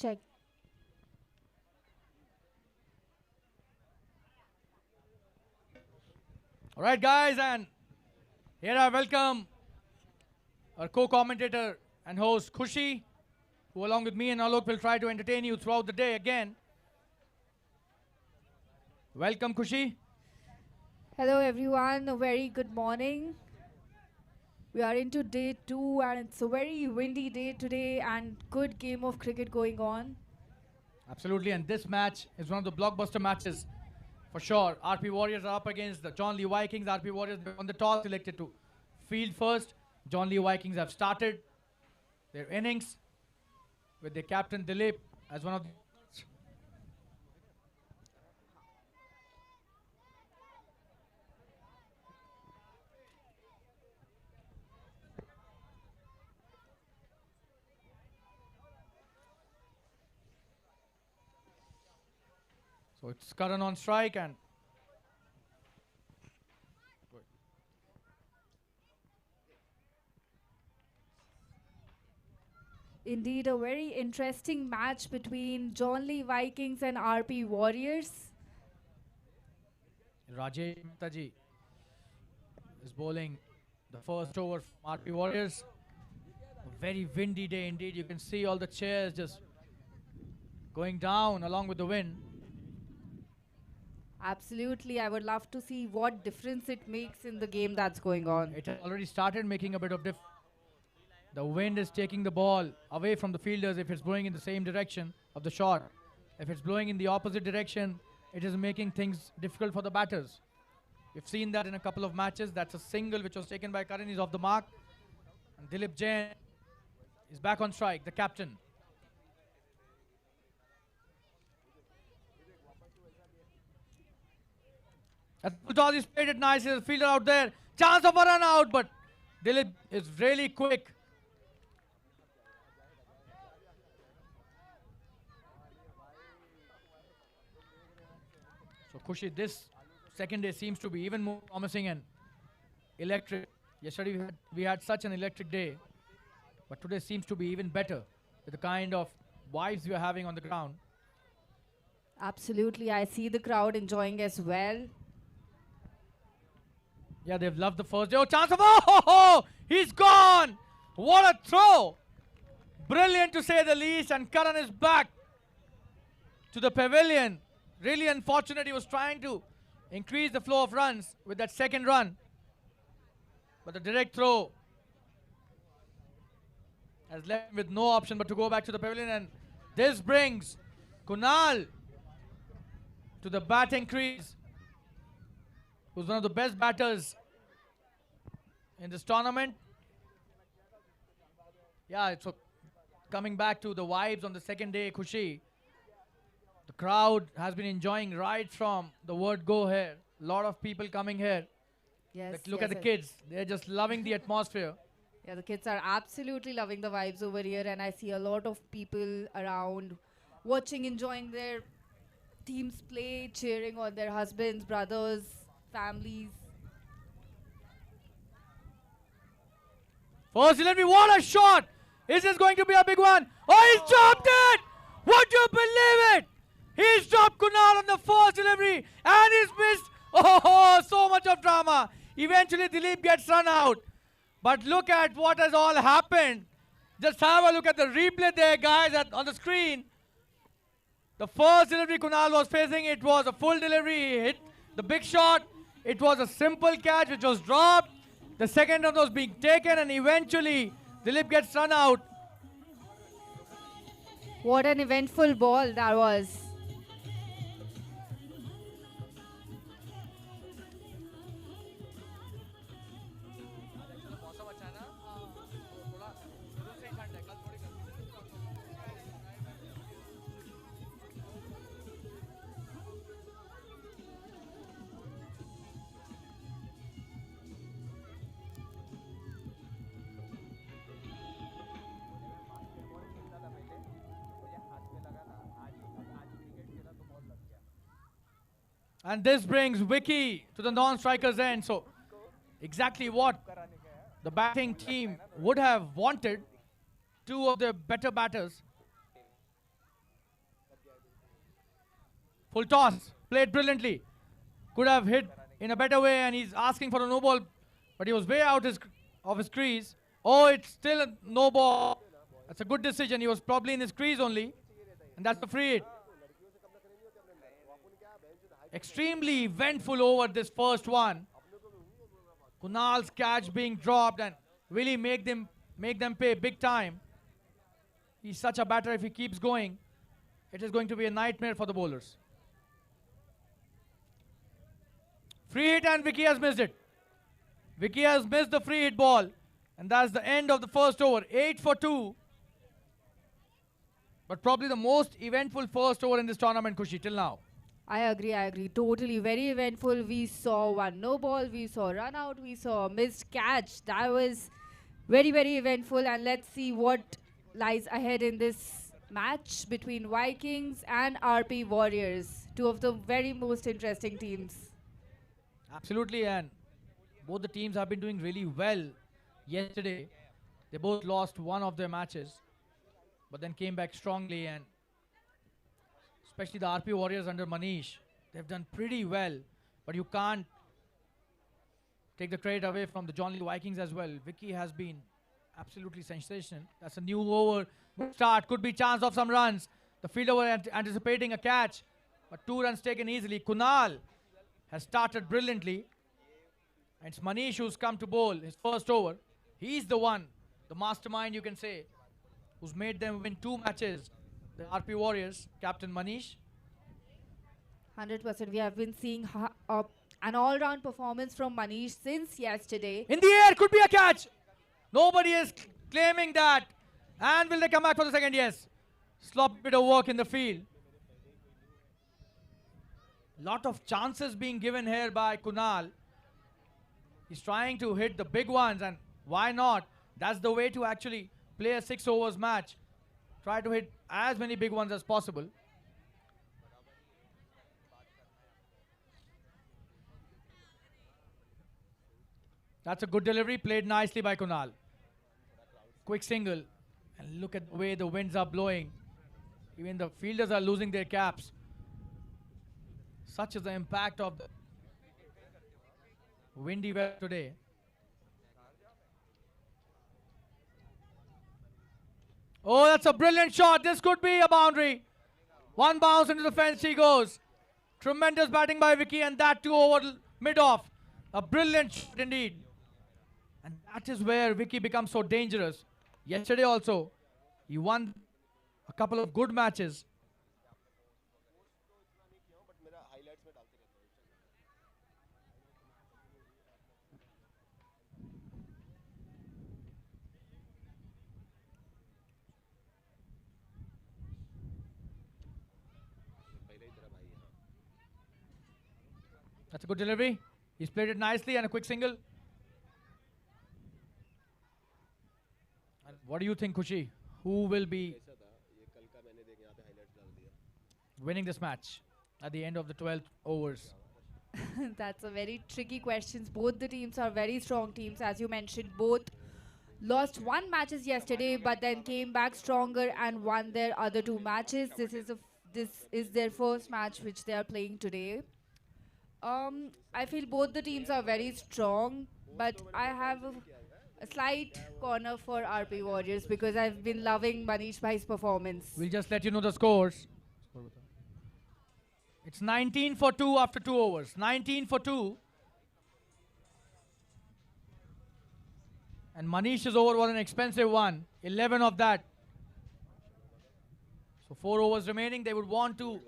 Check. All right, guys, and here I welcome our co-commentator and host Khushi, who along with me and Alok will try to entertain you throughout the day again. Welcome, Khushi. Hello, everyone. A very good morning. We are into day 2, and it's a very windy day today, and good game of cricket going on. Absolutely, and this match is one of the blockbuster matches for sure. RP Warriors are up against the John Lee Vikings. RP Warriors on the toss selected to field first. John Lee Vikings have started their innings with their captain Dilip as one of the so it's Karan on strike and Indeed, a very interesting match between John Lee Vikings and RP Warriors. Rajesh Mehtaji is bowling the first over from RP Warriors. A very windy day indeed. You can see all the chairs just going down along with the wind. Absolutely, I would love to see what difference it makes in the game that's going on. It has already started making a bit of difference. The wind is taking the ball away from the fielders if it's blowing in the same direction of the shot. If it's blowing in the opposite direction, it is making things difficult for the batters. We've seen that in a couple of matches. That's a single which was taken by Karan. He's off the mark. And Dilip Jain is back on strike, the captain. Toss is played it nice. There's a fielder out there. Chance of a run out, but Dilip is really quick. So Khushi, this second day seems to be even more promising and electric. Yesterday we had such an electric day, but today seems to be even better with the kind of vibes we are having on the ground. Absolutely, I see the crowd enjoying as well. Yeah, they've loved the first day. Oh, chance of oh, he's gone! What a throw! Brilliant to say the least, and Karan is back to the pavilion. Really unfortunate, he was trying to increase the flow of runs with that second run. But the direct throw has left him with no option but to go back to the pavilion, and this brings Kunal to the batting crease, who's one of the best batters in this tournament. Yeah, so coming back to the vibes on the second day, Khushi, the crowd has been enjoying right from the word go here. A lot of people coming here. Yes. Look at the kids. They're just loving the atmosphere. Yeah, the kids are absolutely loving the vibes over here, and I see a lot of people around watching, enjoying their teams play, cheering on their husbands, brothers, families. First delivery, what a shot! Is this going to be a big one? Oh, he's dropped it! Would you believe it? He's dropped Kunal on the first delivery and he's missed. Oh, so much of drama. Eventually, Dilip gets run out. But look at what has all happened. Just have a look at the replay there, guys, on the screen. The first delivery Kunal was facing, it was a full delivery. He hit the big shot. It was a simple catch which was dropped. The second one was being taken and eventually Dilip gets run out. What an eventful ball that was. And this brings Vicky to the non-striker's end. So exactly what the batting team would have wanted. Two of the better batters. Full toss, played brilliantly. Could have hit in a better way, and he's asking for a no ball, but he was way out of his crease. Oh, it's still a no ball. That's a good decision. He was probably in his crease only, and that's a free hit. Extremely eventful over this first one. Kunal's catch being dropped and really make them pay big time. He's such a batter. If he keeps going, it is going to be a nightmare for the bowlers. Free hit, and Vicky has missed it. Vicky has missed the free hit ball, and that's the end of the first over. 8 for 2. But probably the most eventful first over in this tournament, Khushi, till now. I agree. Totally very eventful. We saw one no ball, we saw run out, we saw a missed catch. That was very, very eventful. And let's see what lies ahead in this match between Vikings and RP Warriors. Two of the very most interesting teams. Absolutely, and both the teams have been doing really well yesterday. They both lost one of their matches, but then came back strongly, and especially the RP Warriors under Manish, they've done pretty well, but you can't take the credit away from the John Lee Vikings as well. Vicky has been absolutely sensational. That's a new over. Good start, could be chance of some runs. The fielder were anticipating a catch, but 2 runs taken easily. Kunal has started brilliantly. And it's Manish who's come to bowl his first over. He's the one, the mastermind you can say, who's made them win 2 matches. The RP Warriors, Captain Manish. 100%. We have been seeing an all-round performance from Manish since yesterday. In the air, could be a catch. Nobody is claiming that. And will they come back for the second? Yes. Sloppy bit of work in the field. Lot of chances being given here by Kunal. He's trying to hit the big ones, and why not? That's the way to actually play a 6 overs match. Try to hit as many big ones as possible. That's a good delivery, played nicely by Kunal. Quick single, and look at the way the winds are blowing. Even the fielders are losing their caps. Such is the impact of the windy weather today. Oh, that's a brilliant shot. This could be a boundary. One bounce into the fence he goes. Tremendous batting by Vicky, and that too over mid-off. A brilliant shot indeed. And that is where Vicky becomes so dangerous. Yesterday also, he won a couple of good matches. That's a good delivery. He's played it nicely, and a quick single. And what do you think, Khushi? Who will be winning this match at the end of the 12 overs? That's a very tricky question. Both the teams are very strong teams. As you mentioned, both lost 1 matches yesterday, but then came back stronger and won their other 2 matches. This is their first match which they are playing today. I feel both the teams are very strong, but I have a slight corner for RP Warriors because I've been loving Manish Bhai's performance. We'll just let you know the scores. It's 19 for 2 after 2 overs. 19 for 2. And Manish's over was an expensive one. 11 of that. So 4 overs remaining. They would want to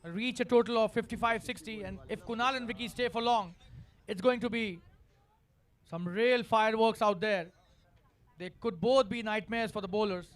reach a total of 55-60. And if Kunal and Vicky stay for long, it's going to be some real fireworks out there. They could both be nightmares for the bowlers.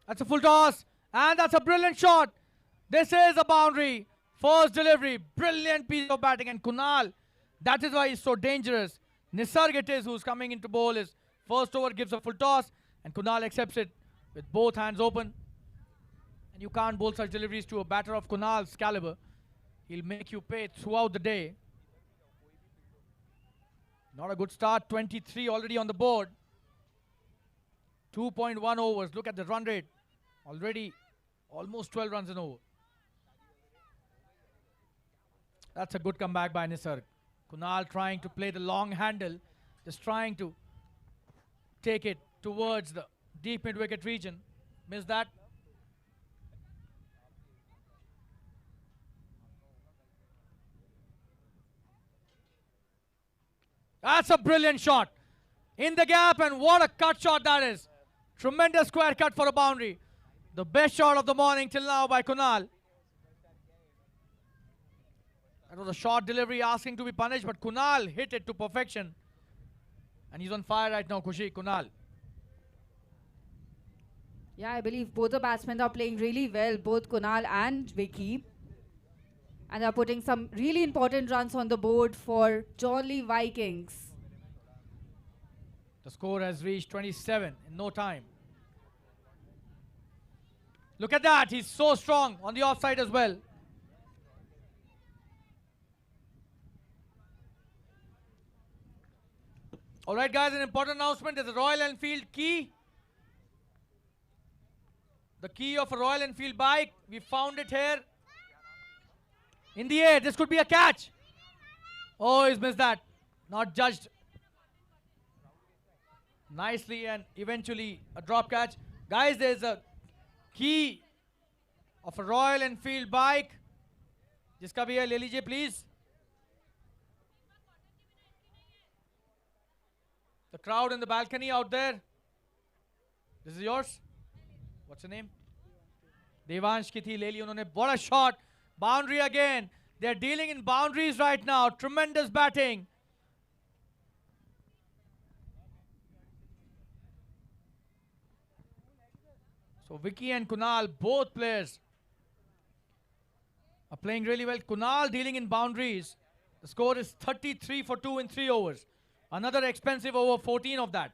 That's a full toss. And that's a brilliant shot. This is a boundary. First delivery. Brilliant piece of batting. And Kunal, that is why he's so dangerous. Nisarg it is who's coming into bowl. His first over gives a full toss. And Kunal accepts it with both hands open. And you can't bowl such deliveries to a batter of Kunal's caliber. He'll make you pay throughout the day. Not a good start. 23 already on the board. 2.1 overs. Look at the run rate. Already almost 12 runs in over. That's a good comeback by Nisarg. Kunal trying to play the long handle. Just trying to take it towards the deep mid-wicket region. Missed that. That's a brilliant shot. In the gap, and what a cut shot that is. Tremendous square cut for a boundary. The best shot of the morning till now by Kunal. That was a short delivery asking to be punished, but Kunal hit it to perfection. And he's on fire right now, Khushi, Kunal. Yeah, I believe both the batsmen are playing really well, both Kunal and Vicky. And are putting some really important runs on the board for John Lee Vikings. The score has reached 27 in no time. Look at that. He's so strong on the offside as well. All right, guys, an important announcement. There's a Royal Enfield key. The key of a Royal Enfield bike. We found it here. In the air. This could be a catch. Oh, he's missed that. Not judged nicely, and eventually a drop catch. Guys, there's a key of a Royal Enfield bike. Jiska bhi hai, le lijiye please. The crowd in the balcony out there. This is yours. What's your name? Devansh ki thi, le li unhone. What a shot. Boundary again. They're dealing in boundaries right now. Tremendous batting. So Vicky and Kunal, both players, are playing really well. Kunal dealing in boundaries. The score is 33 for 2 in 3 overs. Another expensive over, 14 of that.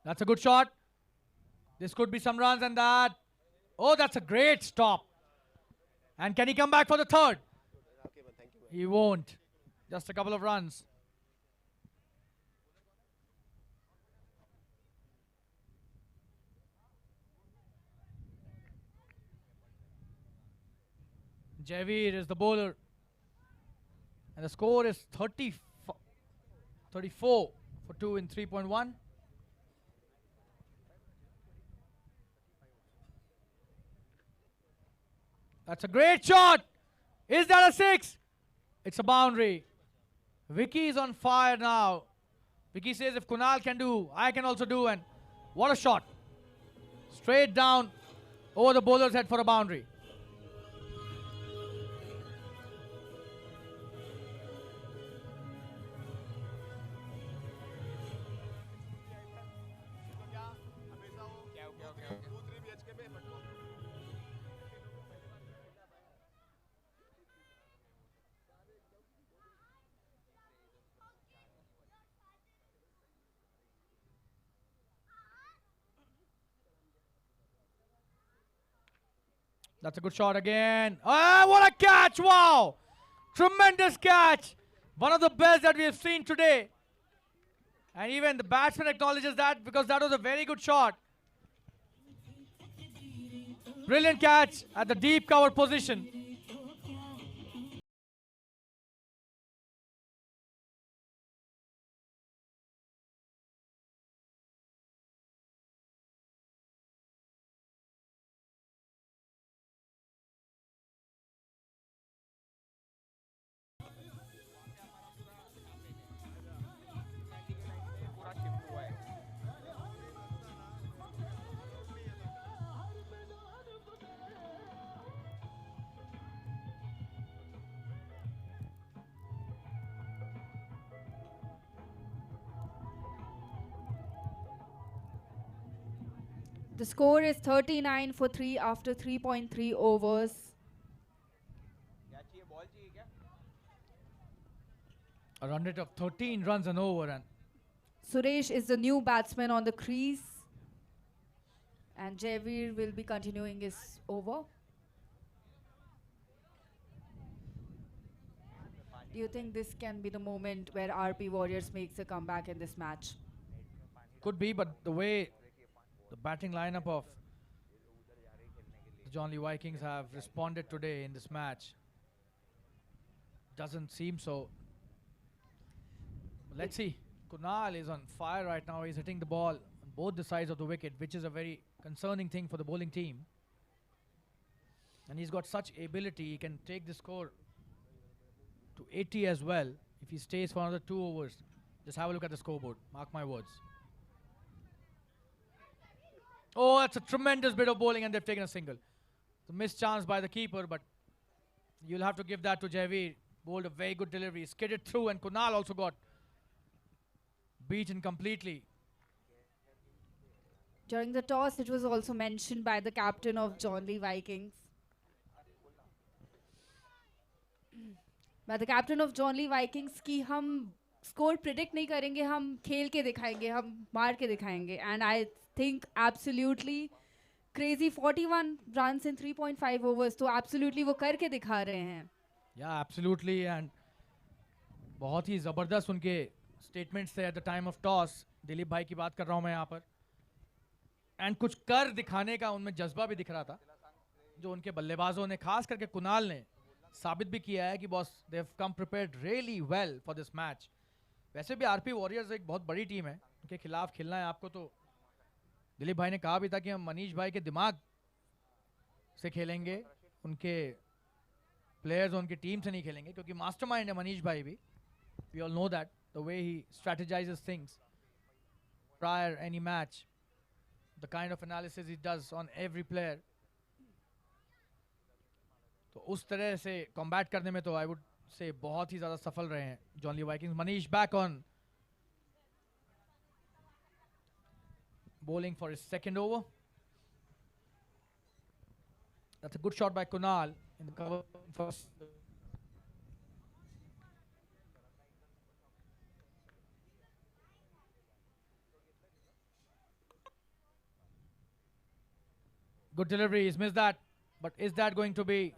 That's a good shot. This could be some runs, and that. Oh, that's a great stop. And can he come back for the third? He won't. Just a couple of runs. Javeer is the bowler. And the score is 34 for 2 in 3.1. That's a great shot. Is that a six? It's a boundary. Vicky is on fire now. Vicky says if Kunal can do, I can also do. And what a shot. Straight down over the bowler's head for a boundary. That's a good shot again. Ah, what a catch! Wow! Tremendous catch. One of the best that we have seen today. And even the batsman acknowledges that because that was a very good shot. Brilliant catch at the deep cover position. The score is 39 for 3 after 3.3 overs. A run rate of 13 runs an over. And Suresh is the new batsman on the crease. And Javeer will be continuing his over. Do you think this can be the moment where RP Warriors makes a comeback in this match? could be, but the way the batting lineup of the John Lee Vikings have responded today in this match doesn't seem so. Let's see. Kunal is on fire right now. He's hitting the ball on both the sides of the wicket, which is a very concerning thing for the bowling team. And he's got such ability. He can take the score to 80 as well if he stays for another 2 overs. Just have a look at the scoreboard. Mark my words. Oh, that's a tremendous bit of bowling, and they've taken a single. It's a missed chance by the keeper, but you'll have to give that to Javeer. Bowled a very good delivery. Skidded through, and Kunal also got beaten completely. During the toss, it was also mentioned by the captain of John Lee Vikings. By the captain of John Lee Vikings कि हम score predict नहीं करेंगे, हम खेल के दिखाएंगे, हम मार के दिखाएंगे. And I think absolutely crazy 41 runs in 3.5 overs. तो absolutely वो करके दिखा रहे हैं. Yeah, absolutely. And बहुत ही ज़बरदस्त उनके statements थे at the time of toss. Dilip भाई की बात कर रहा हूँ मैं यहाँ पर. And कुछ कर दिखाने का उनमें जज्बा भी दिख रहा था जो उनके बल्लेबाजों ने, खास करके कुणाल ने साबित भी किया है कि boss they have come prepared really well for this match. वैसे भी आरपी वॉरियर्स एक बहुत बड़ी टीम है, उनके खिलाफ खेलना है आपको. तो दिलीप भाई ने कहा भी था कि हम मनीष भाई के दिमाग से खेलेंगे, उनके प्लेयर्स उनकी टीम से नहीं खेलेंगे, क्योंकि मास्टरमाइंड है मनीष भाई भी. We all know that the way he strategizes things prior any match, the kind of analysis he does on every player. तो उस तरह से कॉम्बैट करने में तो आई वुड से बहुत ही ज़्यादा सफल रहे हैं John Lee Vikings. Manish back on bowling for his second over. That's a good shot by Kunal in the cover first. Good delivery, he's missed that. But is that going to be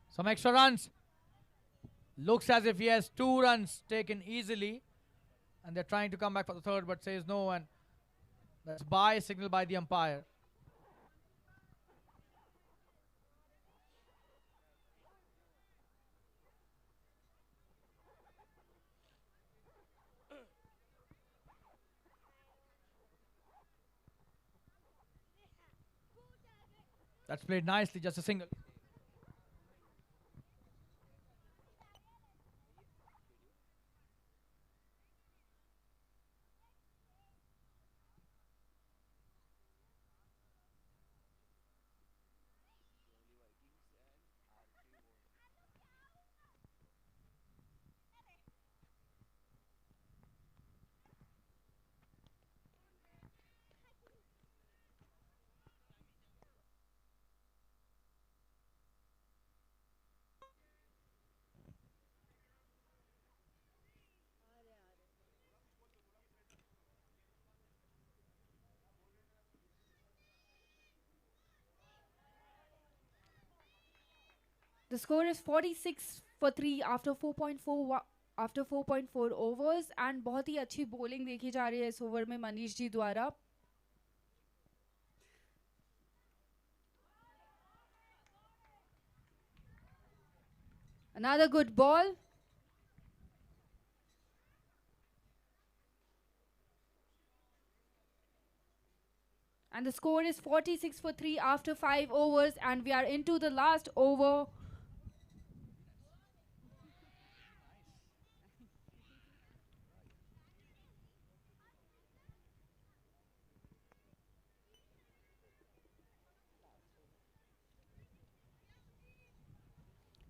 some extra runs? Looks as if he has 2 runs taken easily. And they're trying to come back for the third, but says no. And that's bye signal by the umpire. That's played nicely, just a single. The score is 46 for 3 after 4.4 overs and बहुत ही अच्छी bowling देखी जा रही है इस over में मनीष जी द्वारा. Another good ball. And the score is 46 for 3 after 5 overs and we are into the last over.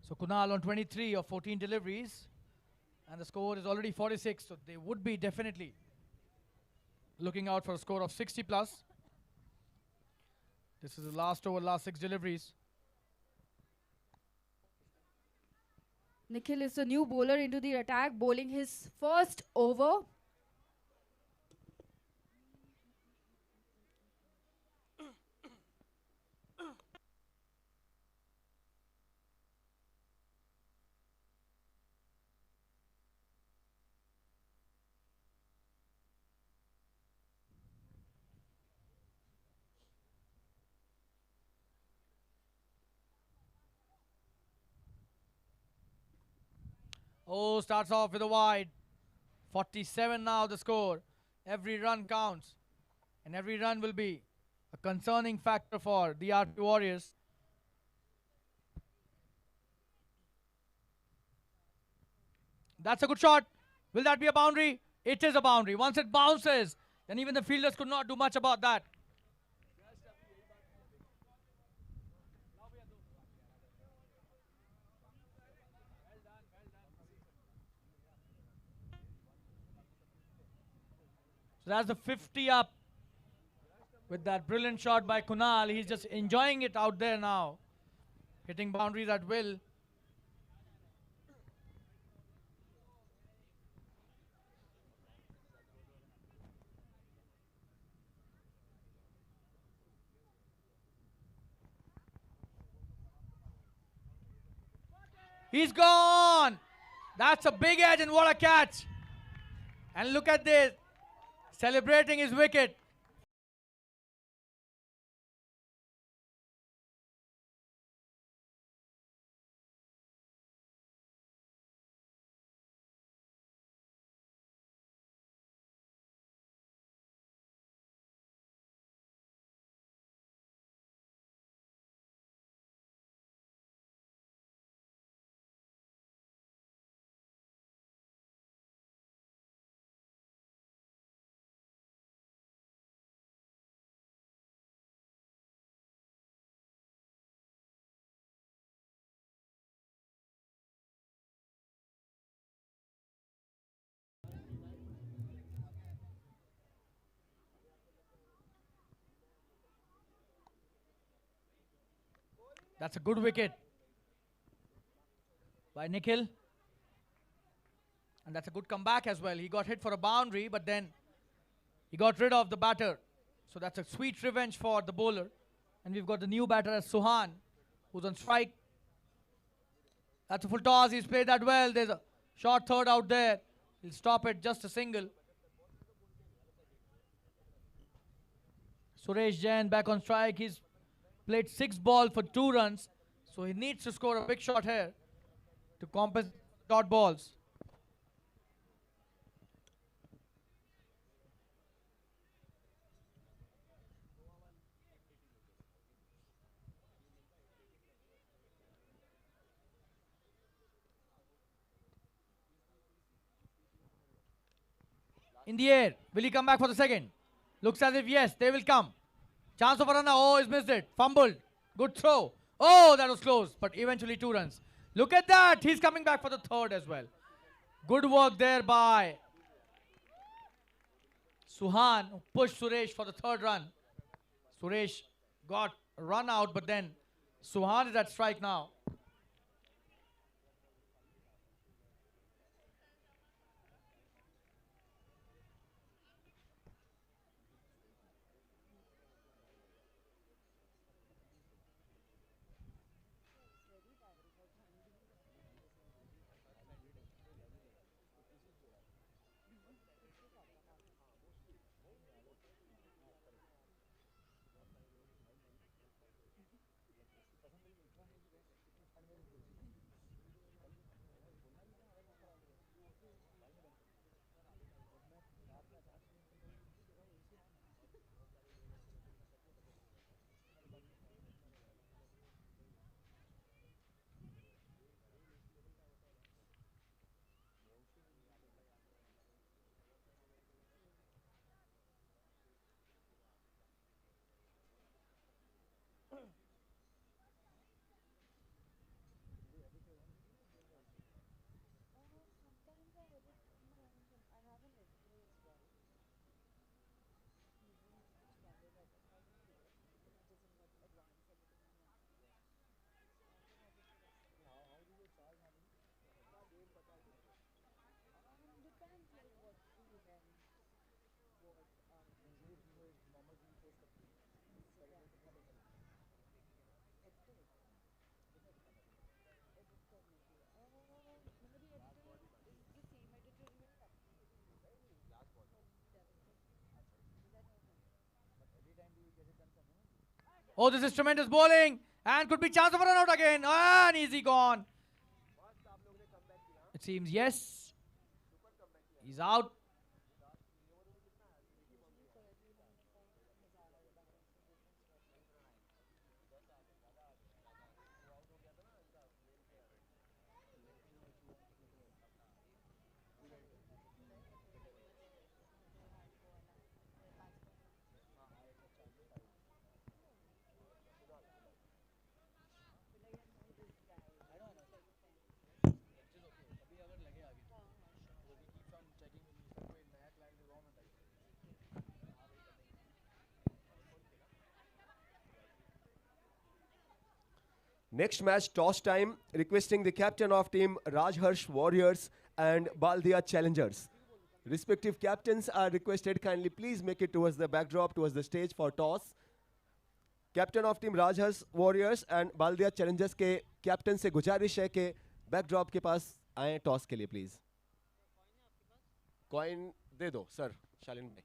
So Kunal on 23 of 14 deliveries. And the score is already 46. So they would be definitely looking out for a score of 60 plus. This is the last over, last 6 deliveries. Nikhil is the new bowler into the attack, bowling his first over. Oh, starts off with a wide. 47 now the score. Every run counts. And every run will be a concerning factor for the RP Warriors. That's a good shot. Will that be a boundary? It is a boundary. Once it bounces, then even the fielders could not do much about that. So that's the 50 up with that brilliant shot by Kunal. He's just enjoying it out there now. Hitting boundaries at will. He's gone. That's a big edge and what a catch. And look at this. Celebrating his wicket. That's a good wicket by Nikhil. And that's a good comeback as well. He got hit for a boundary, but then he got rid of the batter. So that's a sweet revenge for the bowler. And we've got the new batter as Suhan, who's on strike. That's a full toss. He's played that well. There's a short third out there. He'll stop it, just a single. Suresh Jain back on strike. He's played 6 balls for 2 runs. So he needs to score a big shot here to compensate dot balls. in the air. Will he come back for the second? Looks as if yes, they will come. Chance of a runner. Oh, he's missed it. Fumbled. Good throw. Oh, that was close, but eventually 2 runs. Look at that. He's coming back for the third as well. Good work there by Suhan, who pushed Suresh for the third run. Suresh got run out, but then Suhan is at strike now. Oh, this is tremendous bowling. And could be chance of a run out again. And easy gone. It seems yes. He's out. Next match, toss time, requesting the captain of team Rajharsh Warriors and Baldia Challengers. Respective captains are requested kindly please make it towards the backdrop, towards the stage for toss. Captain of team Rajharsh warriors and Baldia challengers के captain से गुजारिश है कि backdrop के पास आए toss के लिए please. Coin दे दो सर शालिन भाई.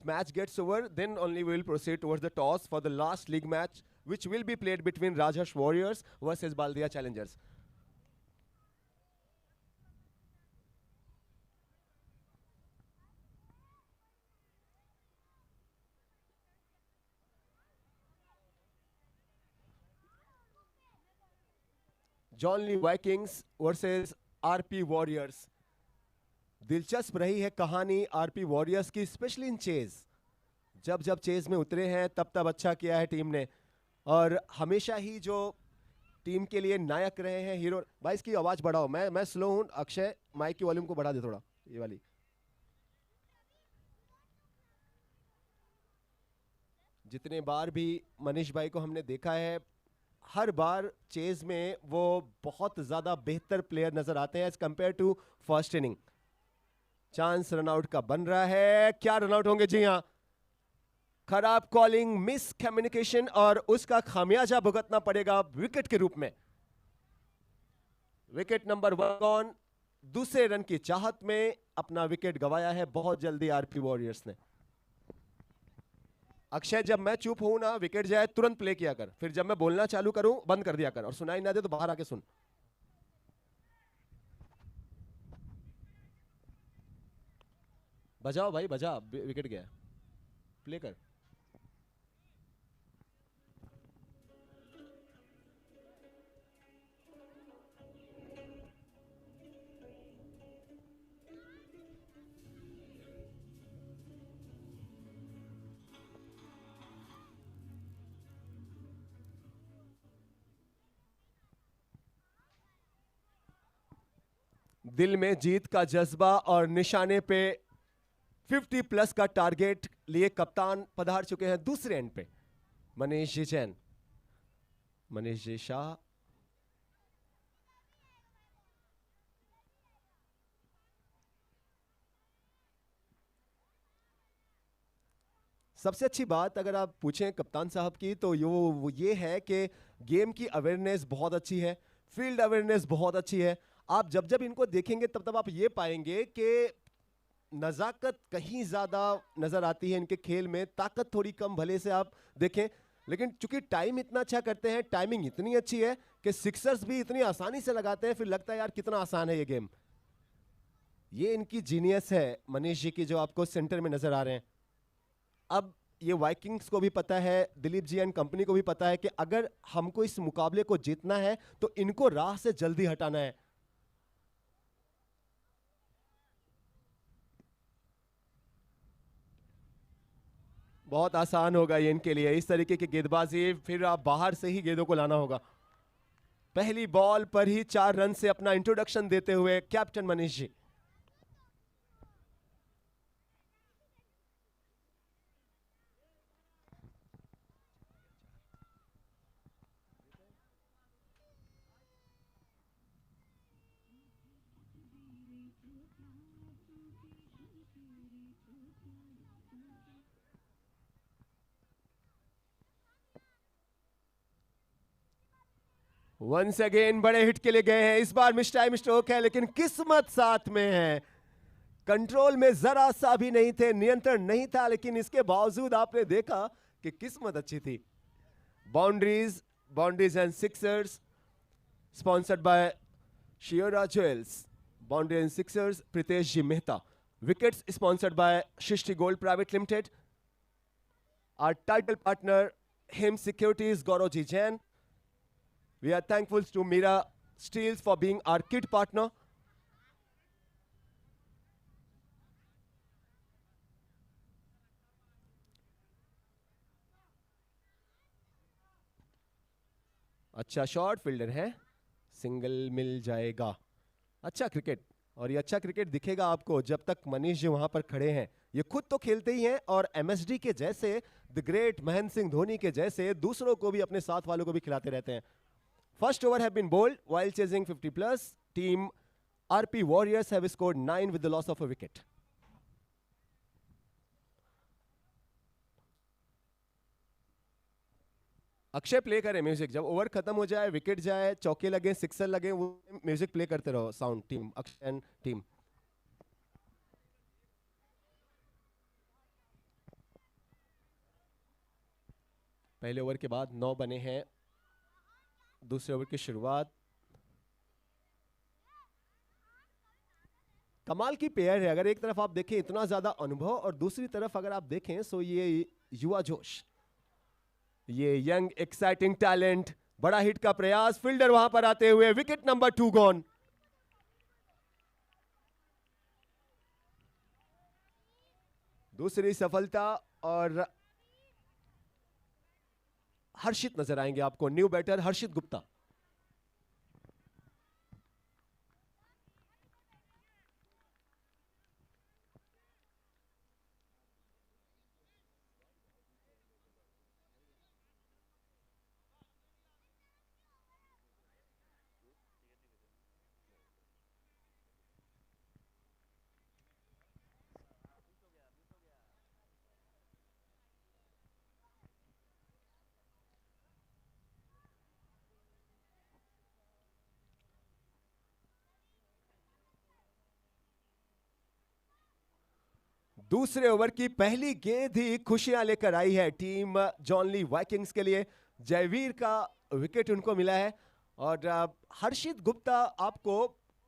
match gets over, then only we will proceed towards the toss for the last league match, which will be played between Rajharsh Warriors versus Baldia Challengers. John Lee Vikings versus RP Warriors. दिलचस्प रही है कहानी RP warriors की, specially in chase. जब जब chase में उतरे हैं तब तब अच्छा किया है टीम ने, और हमेशा ही जो टीम के लिए नायक रहे हैं, हीरो. भाई इसकी आवाज बढ़ाओ, मैं स्लो हूं. अक्षय माइक की वॉल्यूम को बढ़ा दे थोड़ा, ये वाली. जितने बार भी मनीष भाई को हमने देखा है, हर बार चेज में वो बहुत ज्यादा बेहतर प्लेयर नजर आते हैं as compared to first inning. Chance run out का बन रहा है. क्या रनआउट होंगे? जी हां, खराब कॉलिंग, मिस कम्युनिकेशन, और उसका खामियाजा भुगतना पड़ेगा विकेट के रूप में. Wicket number 1 on. दूसरे रन की चाहत में अपना विकेट गंवाया है बहुत जल्दी आरपी वॉरियर्स ने. अक्षय, जब मैं चुप हूं ना, विकेट जाए तुरंत प्ले किया कर, फिर जब मैं बोलना चालू करूं बंद कर दिया कर, और सुनाई ना दे तो बाहर आके सुन. बजाओ भाई, बजा. विकेट गया, प्ले कर. दिल में जीत का जज्बा और निशाने पे 50 प्लस का टारगेट लिए कप्तान पधार चुके हैं दूसरे एंड पे. मनीष जी जैन, मनीष जी शाह. सबसे अच्छी बात अगर आप पूछें कप्तान साहब की, तो ये है कि गेम की अवेयरनेस बहुत अच्छी है, फील्ड अवेयरनेस बहुत अच्छी है. आप जब जब इनको देखेंगे तब तब आप ये पाएंगे कि नजाकत कहीं ज्यादा नजर आती है इनके खेल में. ताकत थोड़ी कम भले से आप देखें, लेकिन चूंकि टाइम इतना अच्छा करते हैं, टाइमिंग इतनी अच्छी है कि सिक्सर्स भी इतनी आसानी से लगाते हैं, फिर लगता है यार कितना आसान है ये गेम. ये इनकी जीनियस है मनीष जी की, जो आपको सेंटर में नजर आ रहे हैं. अब ये वाइकिंग्स को भी पता है, दिलीप जी एंड कंपनी को भी पता है कि अगर हमको इस मुकाबले को जीतना है तो इनको राह से जल्दी हटाना है. बहुत आसान होगा ये इनके लिए, इस तरीके की गेंदबाजी, फिर आप बाहर से ही गेंदों को लाना होगा. पहली बॉल पर ही 4 रन से अपना इंट्रोडक्शन देते हुए captain Manish ji. Once again बड़े हिट के लिए गए हैं. इस बार मिस टाइम स्ट्रोक है, लेकिन किस्मत साथ में है. कंट्रोल में जरा सा भी नहीं थे, नियंत्रण नहीं था, लेकिन इसके बावजूद आपने देखा कि किस्मत अच्छी थी. Boundaries and sixers sponsored by Shiora jewels. Boundary and sixers Pritesh ji Mehta. Wickets sponsored by Srishti gold private limited. Our title partner Him securities Gaurav ji Jain. We are thankful to Mira Steels for being our kit partner. अच्छा शॉट, फील्डर है, single मिल जाएगा. अच्छा cricket, और ये अच्छा cricket दिखेगा आपको जब तक मनीष जी वहां पर खड़े हैं. ये खुद तो खेलते ही हैं, और एमएसडी के जैसे, द ग्रेट महेंद्र सिंह धोनी के जैसे दूसरों को भी, अपने साथ वालों को भी खिलाते रहते हैं. First over have been bowled while chasing 50 plus. Team RP Warriors have scored 9 with the loss of a wicket. Akshay play करें म्यूजिक. जब ओवर खत्म हो जाए, विकेट जाए, चौके लगे, सिक्सर लगे, वो म्यूजिक प्ले करते रहो. Sound team, Akshay and team. पहले ओवर के बाद 9 बने हैं। दूसरे ओवर की शुरुआत। कमाल की पेयर है। अगर एक तरफ आप देखें इतना ज्यादा अनुभव, और दूसरी तरफ अगर आप देखें सो ये युवा जोश, ये यंग एक्साइटिंग टैलेंट। बड़ा हिट का प्रयास, फील्डर वहां पर आते हुए, विकेट नंबर 2 गॉन। दूसरी सफलता, और हर्षित नजर आएंगे आपको, न्यू बैटर हर्षित गुप्ता। दूसरे ओवर की पहली गेंद ही खुशियां लेकर आई है टीम जॉनली वाइकिंग्स के लिए। जयवीर का विकेट उनको मिला है, और हर्षित गुप्ता आपको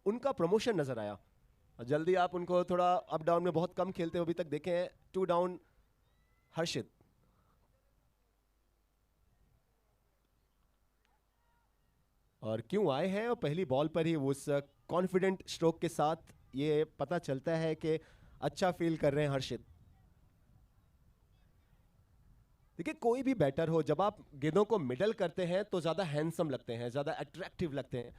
उनका प्रमोशन नजर आया। जल्दी आप उनको थोड़ा अप डाउन में बहुत कम खेलते हुए अभी तक देखे हैं। 2 डाउन हर्षित। और क्यों आए हैं, और पहली बॉल पर ही उस कॉन्फिडेंट स्ट्रोक के साथ ये पता चलता है कि अच्छा फील कर रहे हैं हर्षित। देखिए कोई भी बैटर हो, जब आप गेंदों को मिडल करते हैं तो ज्यादा हैंडसम लगते हैं, ज्यादा अट्रैक्टिव लगते हैं।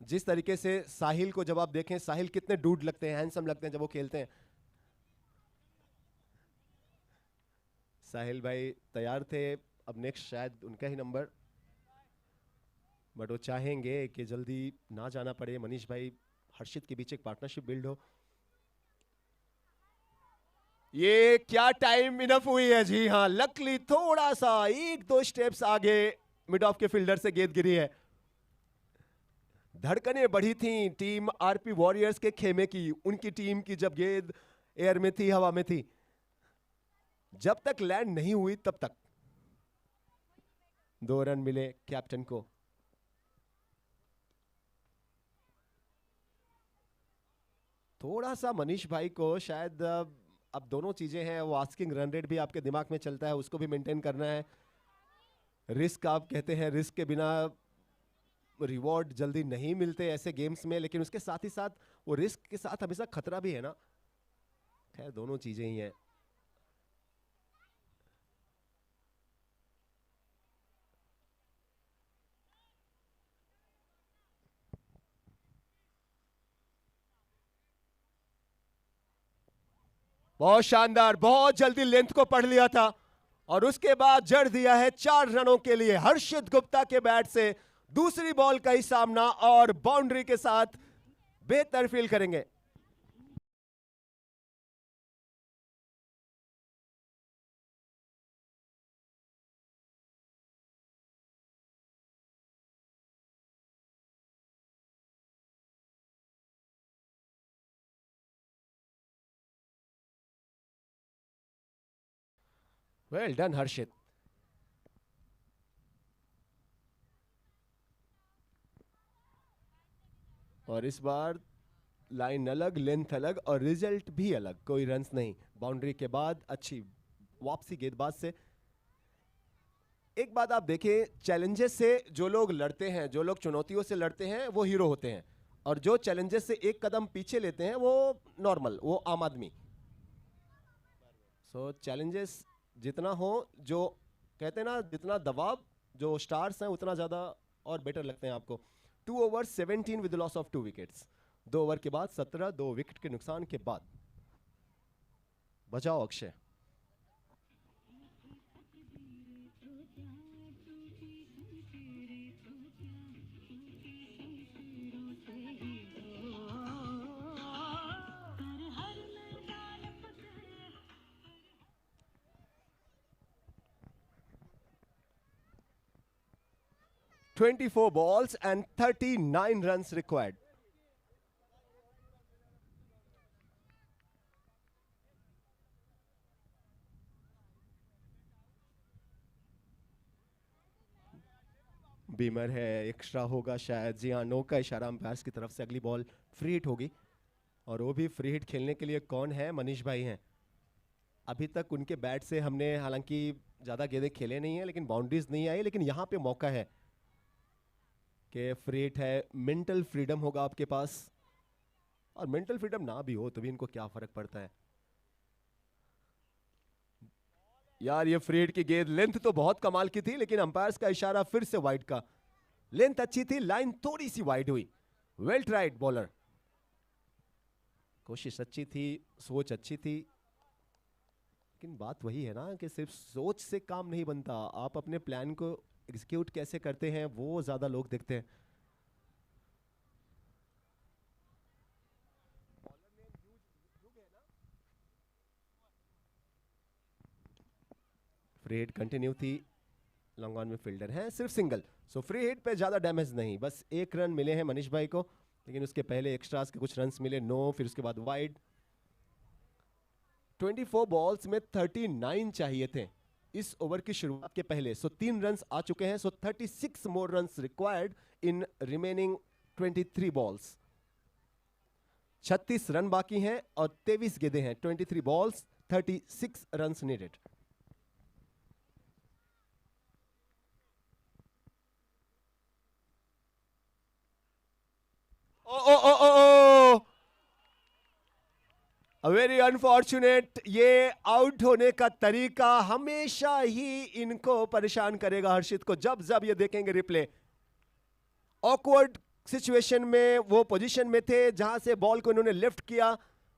जिस तरीके से साहिल को जब आप देखें, साहिल कितने डूड लगते हैं, हैंडसम लगते हैं जब वो खेलते हैं। साहिल भाई तैयार थे, अब नेक्स्ट शायद उनका ही नंबर, बट वो चाहेंगे कि जल्दी ना जाना पड़े। मनीष भाई हर्षित के बीच एक पार्टनरशिप बिल्ड हो। ये क्या टाइम इनफ हुई है। जी हां, लकली थोड़ा सा 1-2 स्टेप्स आगे मिड ऑफ के फील्डर से गेंद गिरी है। धड़कनें बढ़ी थी टीम आरपी वॉरियर्स के खेमे की, उनकी टीम की, जब गेंद एयर में थी, हवा में थी। जब तक लैंड नहीं हुई तब तक 2 रन मिले कैप्टन को। थोड़ा सा मनीष भाई को शायद अब दोनों चीजें हैं, वो आस्किंग रन रेट भी आपके दिमाग में चलता है, उसको भी मेंटेन करना है। रिस्क आप कहते हैं, रिस्क के बिना रिवॉर्ड जल्दी नहीं मिलते ऐसे गेम्स में, लेकिन उसके साथ ही साथ वो रिस्क के साथ हमेशा खतरा भी है ना। खैर दोनों चीजें ही हैं। बहुत शानदार, बहुत जल्दी लेंथ को पढ़ लिया था, और उसके बाद जड़ दिया है 4 रनों के लिए हर्षित गुप्ता के बैट से। दूसरी बॉल का ही सामना, और बाउंड्री के साथ बेहतर फील करेंगे। वेल डन हर्षित। और इस बार लाइन अलग, लेंथ अलग, और रिजल्ट भी अलग, कोई रन्स नहीं। बाउंड्री के बाद अच्छी वापसी गेंदबाज से। एक बात आप देखें, चैलेंजेस से जो लोग लड़ते हैं, जो लोग चुनौतियों से लड़ते हैं, वो हीरो होते हैं, और जो चैलेंजेस से एक कदम पीछे लेते हैं वो नॉर्मल, वो आम आदमी। सो चैलेंजेस जितना हो, जो कहते हैं ना, जितना दबाव, जो स्टार्स हैं उतना ज्यादा और बेटर लगते हैं आपको। 2 over 17 with loss of 2 wickets. 2 over के बाद 17, 2 विकेट के नुकसान के बाद। बचाओ Akshay. "24 balls and 39 runs required." Beamer है, एक्स्ट्रा होगा शायद। जी हाँ, नो का इशारा अंपायर्स की तरफ से। अगली बॉल फ्री हिट होगी, और वो भी फ्री हिट खेलने के लिए कौन है? मनीष भाई हैं। अभी तक उनके बैट से हमने हालांकि ज़्यादा गेंदें खेले नहीं हैं, लेकिन बाउंड्रीज नहीं आई, लेकिन यहाँ पे मौका है कि फ्री हिट है। मेंटल फ्रीडम होगा आपके पास, और मेंटल फ्रीडम ना भी हो तो भी इनको क्या फर्क पड़ता है यार। ये फ्री हिट की गेंद, लेंथ तो बहुत कमाल की थी, लेकिन अंपायर्स का इशारा फिर से वाइड का। लेंथ अच्छी थी, लाइन थोड़ी सी वाइड हुई। वेल ट्राइड बॉलर, कोशिश अच्छी थी, सोच अच्छी थी, लेकिन बात वही है ना कि सिर्फ सोच से काम नहीं बनता। आप अपने प्लान को एग्जीक्यूट कैसे करते हैं वो ज्यादा लोग देखते हैं। फ्री हिट कंटिन्यू थी, लॉन्ग ऑन में फील्डर है, सिर्फ सिंगल। सो फ्री हिट पे ज्यादा डैमेज नहीं, बस 1 रन मिले हैं मनीष भाई को, लेकिन उसके पहले एक्स्ट्रास के कुछ रन्स मिले, नो, फिर उसके बाद वाइड। 24 बॉल्स में 39 चाहिए थे इस ओवर की शुरुआत के पहले। सो 3 रन्स आ चुके हैं। So 36 more runs required in remaining 23 balls. 36 run बाकी हैं और 23 गेंदें हैं। 23 balls, 36 runs needed. Very unfortunate. ये आउट होने का तरीका हमेशा ही इनको परेशान करेगा, हर्षित को, जब जब ये देखेंगे रिप्ले। ऑकवर्ड सिचुएशन में वो पोजीशन में थे जहां से बॉल को इन्होंने लिफ्ट किया।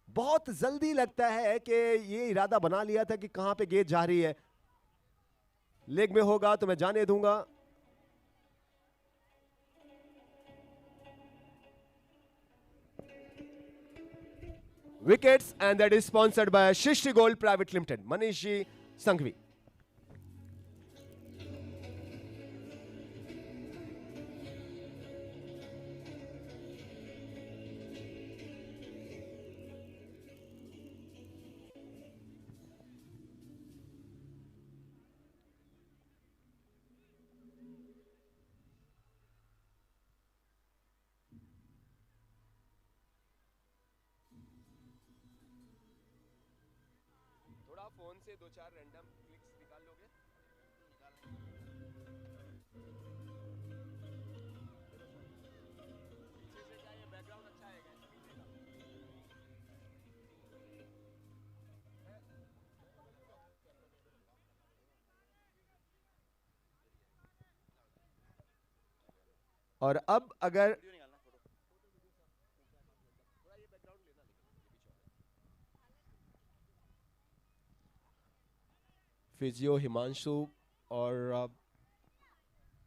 बहुत जल्दी लगता है कि ये इरादा बना लिया था कि कहां पे गेंद जा रही है। लेग में होगा तो मैं जाने दूंगा। Wickets, and that is sponsored by Shristi Gold Private Limited. Manish ji Sanghvi. Phone से 2-4 रैंडम क्लिक्स निकाल लोगे? पीछे से क्या ये बैकग्राउंड अच्छा आएगा? और अब अगर फिजियो हिमांशु और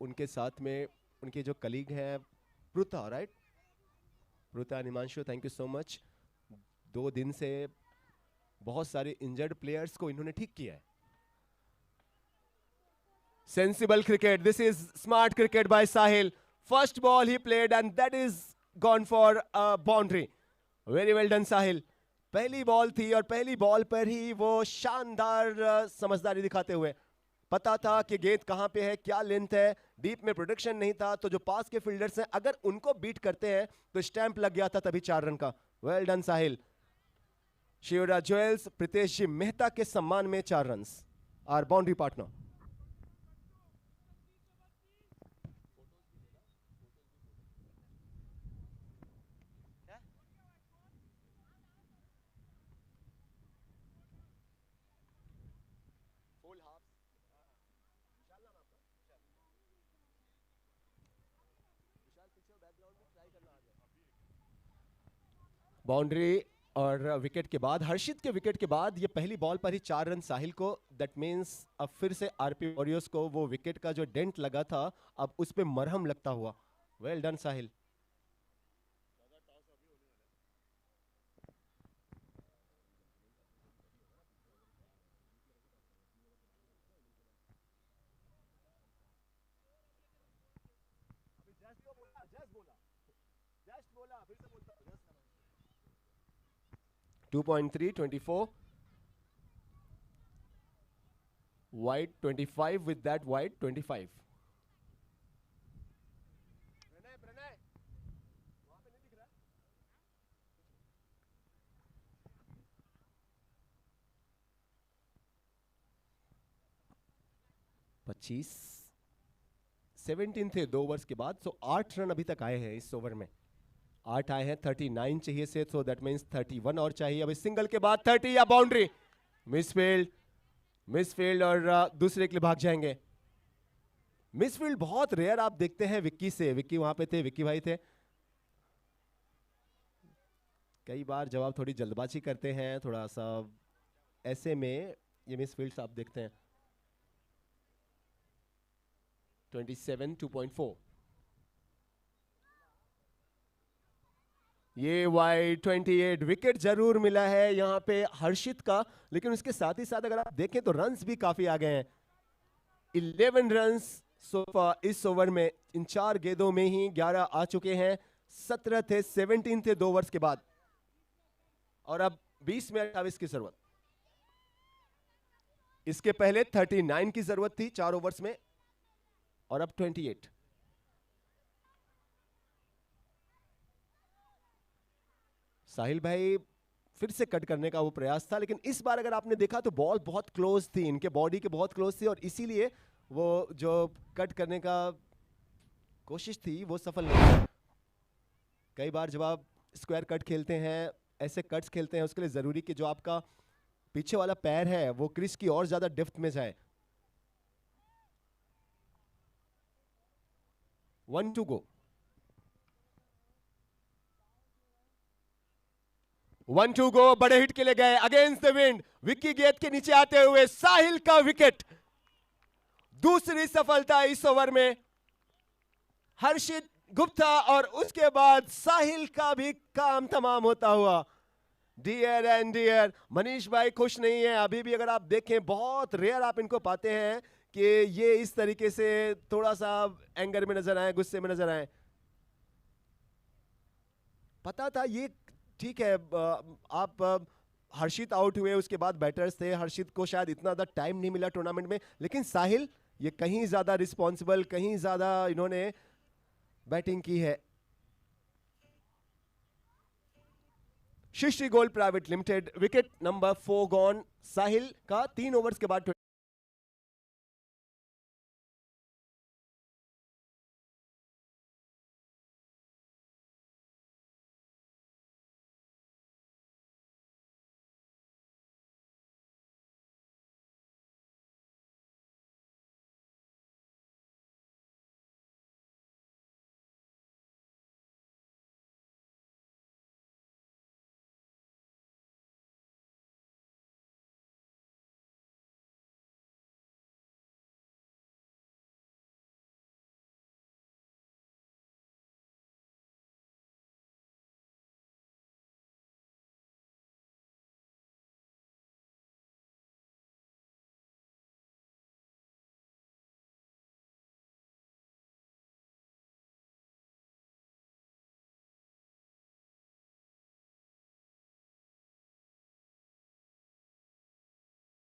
उनके साथ में उनके जो कलीग हैं Pritha, right? Pritha and Himanshu, thank you so much. 2 दिन से बहुत सारे इंजर्ड प्लेयर्स को इन्होंने ठीक किया है। Sensible cricket, this is smart cricket by Sahil. First ball ही played and that is gone for a boundary. Very well done Sahil. पहली बॉल थी और पहली बॉल पर ही वो शानदार समझदारी दिखाते हुए, पता था कि गेंद कहां पे है, क्या लेंथ है, डीप में प्रोटेक्शन नहीं था, तो जो पास के फील्डर्स हैं अगर उनको बीट करते हैं तो स्टैंप लग गया था तभी 4 रन का। Well done Sahil. Shivraj Jewels Pritesh ji Mehta के सम्मान में 4 रन। आर बाउंड्री पार्टनर। बाउंड्री और विकेट के बाद, हर्षित के विकेट के बाद ये पहली बॉल पर ही 4 रन साहिल को। दैट मींस अब फिर से आरपी वॉरियर्स को वो विकेट का जो डेंट लगा था अब उस पे मरहम लगता हुआ। वेल डन साहिल। फिर से बोलता 2.3, 24. Wide 25 with that wide 25. 25 17 थे 2 ओवर्स के बाद, सो 8 रन अभी तक आए हैं इस ओवर में। 8 आए हैं, 39 चाहिए से, सो दैट मींस 31 और चाहिए। अब इस सिंगल के बाद 30 या बाउंड्री। मिसफील्ड और दूसरे के लिए भाग जाएंगे। मिसफील्ड बहुत रेयर आप देखते हैं विक्की से। विक्की वहां पे थे, विक्की भाई थे। कई बार जब आप थोड़ी जल्दबाजी करते हैं थोड़ा सा, ऐसे में ये मिसफील्ड्स आप देखते हैं। 27 2.4 ये वाइड 28 विकेट जरूर मिला है यहां पे हर्षित का, लेकिन उसके साथ ही साथ अगर आप देखें तो रन्स भी काफी आ गए हैं। 11 रन्स इस ओवर में, इन 4 गेंदों में ही 11 आ चुके हैं। 17 थे, 17 थे 2 ओवर्स के बाद, और अब 20 में 28 की जरूरत। इसके पहले 39 की जरूरत थी 4 ओवर्स में, और अब 28। साहिल भाई फिर से कट करने का वो प्रयास था, लेकिन इस बार अगर आपने देखा तो बॉल बहुत क्लोज थी, इनके बॉडी के बहुत क्लोज थी, और इसीलिए वो जो कट करने का कोशिश थी वो सफल नहीं हुई। कई बार जब आप स्क्वायर कट खेलते हैं, ऐसे कट्स खेलते हैं, उसके लिए जरूरी कि जो आपका पीछे वाला पैर है वो क्रिस की और ज्यादा डेप्थ में जाए। 1 to go। 1 to go, बड़े हिट के लिए गए अगेंस्ट द विंड। विक्की गेंद के नीचे आते हुए साहिल का विकेट। दूसरी सफलता इस ओवर में हर्षित गुप्ता, और उसके बाद साहिल का भी काम तमाम होता हुआ। डियर एंड डियर, मनीष भाई खुश नहीं है अभी भी। अगर आप देखें बहुत रेयर आप इनको पाते हैं कि ये इस तरीके से थोड़ा सा एंगर में नजर आए, गुस्से में नजर आए। पता था ये ठीक है, आप हर्षित आउट हुए, उसके बाद बैटर्स थे, हर्षित को शायद इतना ज्यादा टाइम नहीं मिला टूर्नामेंट में, लेकिन साहिल ये कहीं ज्यादा रिस्पॉन्सिबल, कहीं ज्यादा इन्होंने बैटिंग की है। Srishti gold private limited, wicket number 4 gone Sahil का 3 ओवर्स के बाद।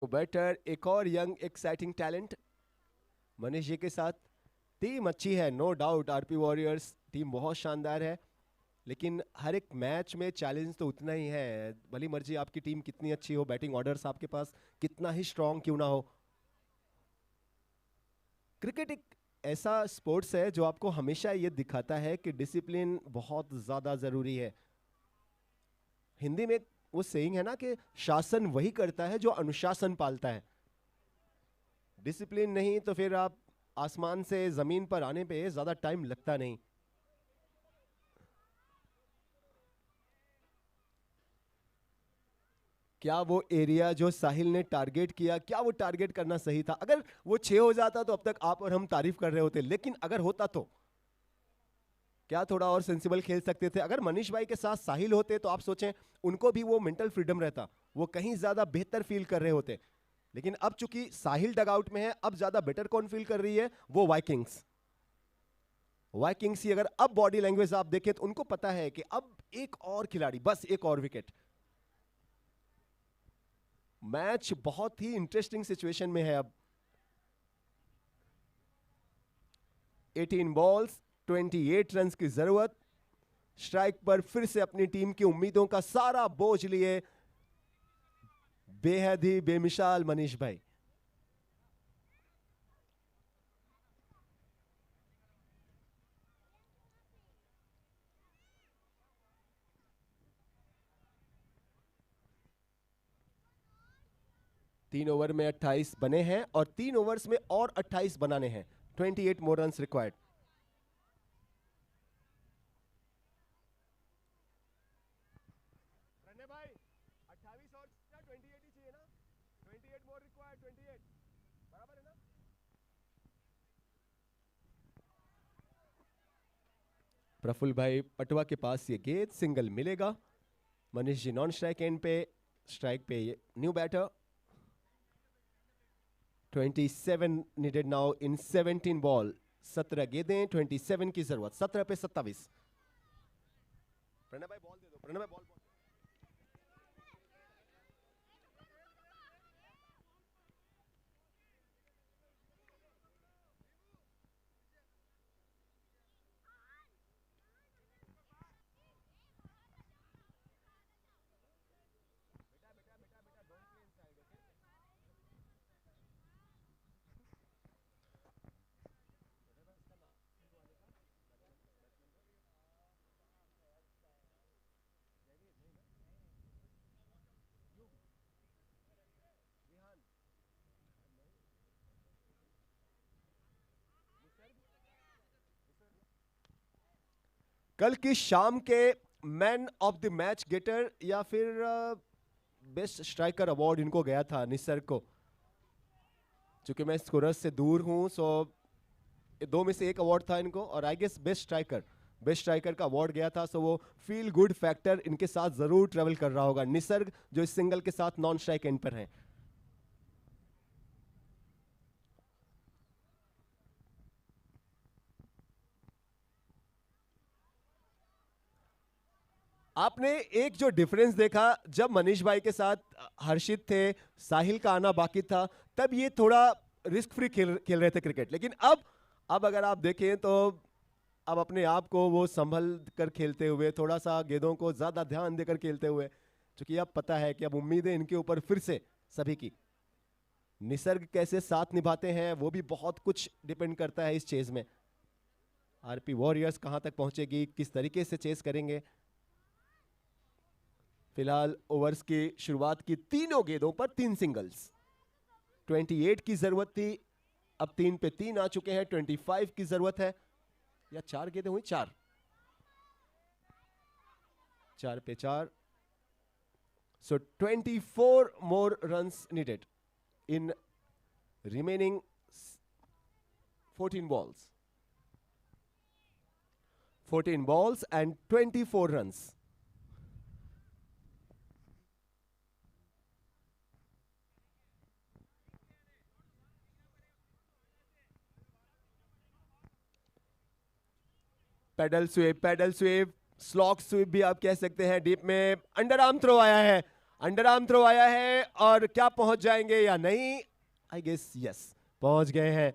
बैटर एक और young exciting talent Manish ji के साथ। टीम अच्छी है, no doubt. RP warriors team बहुत शानदार है, लेकिन हर एक मैच में चैलेंज तो उतना ही है। भली मर्जी आपकी टीम कितनी अच्छी हो, बैटिंग ऑर्डर्स आपके पास कितना ही स्ट्रांग क्यों ना हो। क्रिकेट एक ऐसा स्पोर्ट्स है जो आपको हमेशा ये दिखाता है कि डिसिप्लिन बहुत ज्यादा जरूरी है। हिंदी में वो सेइंग है ना कि शासन वही करता है जो अनुशासन पालता है। डिसिप्लिन नहीं तो फिर आप आसमान से जमीन पर आने पे ज्यादा टाइम लगता नहीं। क्या वो एरिया जो साहिल ने टारगेट किया, क्या वो टारगेट करना सही था? अगर वो 6 हो जाता तो अब तक आप और हम तारीफ कर रहे होते, लेकिन अगर होता तो क्या थोड़ा और सेंसिबल खेल सकते थे? अगर मनीष भाई के साथ साहिल होते तो आप सोचें उनको भी वो मेंटल फ्रीडम रहता, वो कहीं ज्यादा बेहतर फील कर रहे होते। लेकिन अब चूंकि साहिल डगआउट में है, अब ज्यादा बेटर कौन फील कर रही है? वो वाइकिंग्स। वाइकिंग्स ही अगर अब बॉडी लैंग्वेज आप देखें तो उनको पता है कि अब एक और खिलाड़ी, बस एक और विकेट। मैच बहुत ही इंटरेस्टिंग सिचुएशन में है अब। 18 बॉल्स 28 रन्स की जरूरत। स्ट्राइक पर फिर से अपनी टीम की उम्मीदों का सारा बोझ लिए बेहद ही बेमिसाल मनीष भाई। 3 ओवर में 28 बने हैं और 3 ओवर्स में और 28 बनाने हैं. 28 more runs required. प्रफुल्ल भाई पटवा के पास ये गेंद सिंगल मिलेगा. Manish ji non strike and पे, स्ट्राइक पे ये new batter. 27 needed now in 17 ball. 17 गेंदें, 27 की जरूरत. 17 पे 27. प्रणय भाई बॉल दे दो. प्रणय भाई बॉल. कल की शाम के man of the match getter या फिर बेस्ट स्ट्राइकर अवार्ड इनको गया था निसर्ग को. चूंकि मैं स्कोरर्स से दूर हूं, सो 2 में से 1 अवार्ड था इनको. और आई गेस बेस्ट स्ट्राइकर का अवार्ड गया था. सो वो फील गुड फैक्टर इनके साथ जरूर ट्रेवल कर रहा होगा. निसर्ग जो इस सिंगल के साथ नॉन स्ट्राइक एंड पर हैं. आपने एक जो डिफरेंस देखा जब मनीष भाई के साथ हर्षित थे, साहिल का आना बाकी था, तब ये थोड़ा रिस्क फ्री खेल रहे थे क्रिकेट. लेकिन अब अगर आप देखें तो अब अपने आप को वो संभल कर खेलते हुए, थोड़ा सा गेंदों को ज्यादा ध्यान देकर खेलते हुए, क्योंकि अब पता है कि अब उम्मीदें इनके ऊपर फिर से सभी की. निसर्ग कैसे साथ निभाते हैं वो भी बहुत कुछ डिपेंड करता है इस चेज में. आरपी वॉरियर्स कहां तक पहुंचेगी, किस तरीके से चेस करेंगे. फिलहाल ओवर्स की शुरुआत की तीनों गेंदों पर 3 सिंगल्स. 28 की जरूरत थी, अब 3 पे 3 आ चुके हैं. 25 की जरूरत है, या 4 गेंदें हुई, 4 पे 4. So 24 more runs needed in remaining 14 balls. 14 balls and 24 runs. Paddle sweep, slog sweep भी आप कह सकते हैं. डीप में अंडर आर्म थ्रो आया है और क्या पहुंच जाएंगे या नहीं. आई गेस यस, पहुंच गए हैं.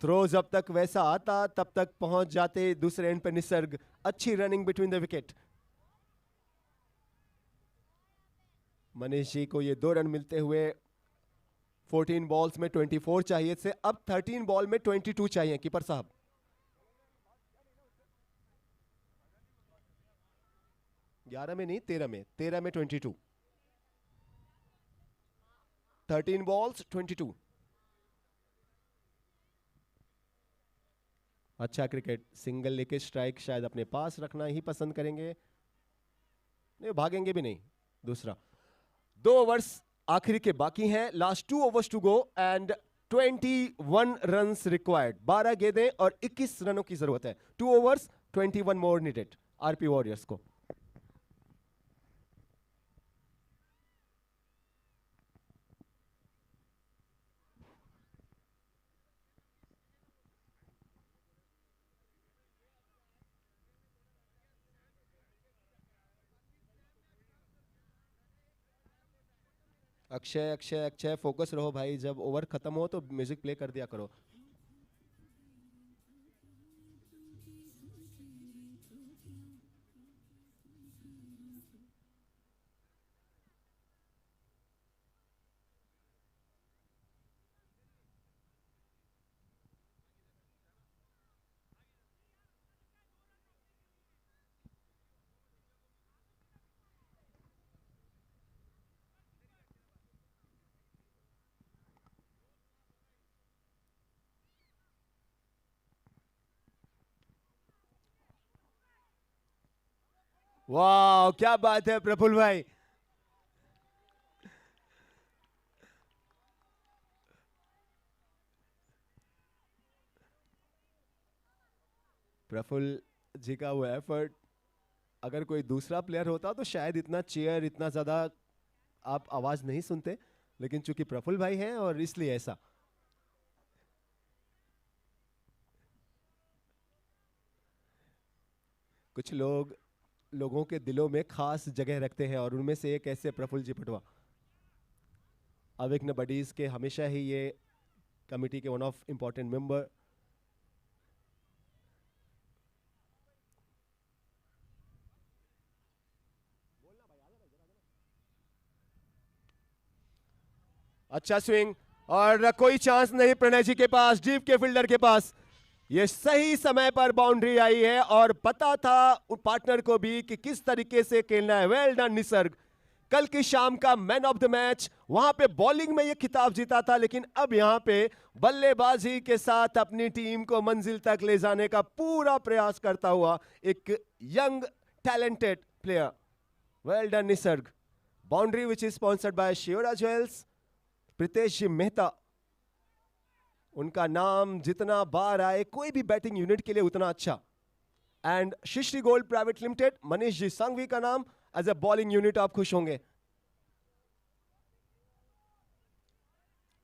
थ्रो जब तक वैसा आता तब तक पहुंच जाते. दूसरे एंड पे निसर्ग, अच्छी running between the wicket. Manish ji को ये 2 रन मिलते हुए 14 बॉल्स में 24 चाहिए थे, अब 13 बॉल में 22 चाहिए कीपर साहब. 11 में नहीं, 13 में 22. 13 balls 22. अच्छा क्रिकेट. सिंगल लेके स्ट्राइक शायद अपने पास रखना ही पसंद करेंगे, नहीं भागेंगे भी नहीं. दूसरा 2 ओवर्स आखिरी के बाकी हैं. Last 2 overs to go and 21 runs required. 12 गेंदें और 21 रनों की जरूरत है. 2 overs 21 more needed RP Warriors को. अक्षय फोकस रहो भाई. जब ओवर खत्म हो तो म्यूजिक प्ले कर दिया करो. वाह, क्या बात है प्रफुल्ल भाई। प्रफुल्ल जी का वो एफर्ट, अगर कोई दूसरा प्लेयर होता तो शायद इतना चेयर, इतना ज्यादा आप आवाज नहीं सुनते, लेकिन चूंकि प्रफुल्ल भाई हैं और इसलिए ऐसा। कुछ लोगों के दिलों में खास जगह रखते हैं और उनमें से एक ऐसे प्रफुल्ल जी पटवा। अविघ्न बडीज के हमेशा ही ये कमिटी के वन ऑफ इंपॉर्टेंट मेंबर। अच्छा स्विंग और कोई चांस नहीं प्रणय जी के पास, डीप के फील्डर के पास। ये सही समय पर बाउंड्री आई है और पता था पार्टनर को भी कि किस तरीके से खेलना है। वेल डन निसर्ग, कल की शाम का मैन ऑफ द मैच। वहां पे बॉलिंग में ये खिताब जीता था, लेकिन अब यहां पे बल्लेबाजी के साथ अपनी टीम को मंजिल तक ले जाने का पूरा प्रयास करता हुआ एक young talented player. Well done Nisarg. Boundary which is sponsored by Shiora jewels. Pritesh ji Mehta, उनका नाम जितना बार आए कोई भी बैटिंग यूनिट के लिए उतना अच्छा। And Srishti gold private limited, Manish ji Sanghvi का नाम एज ए बॉलिंग यूनिट, आप खुश होंगे।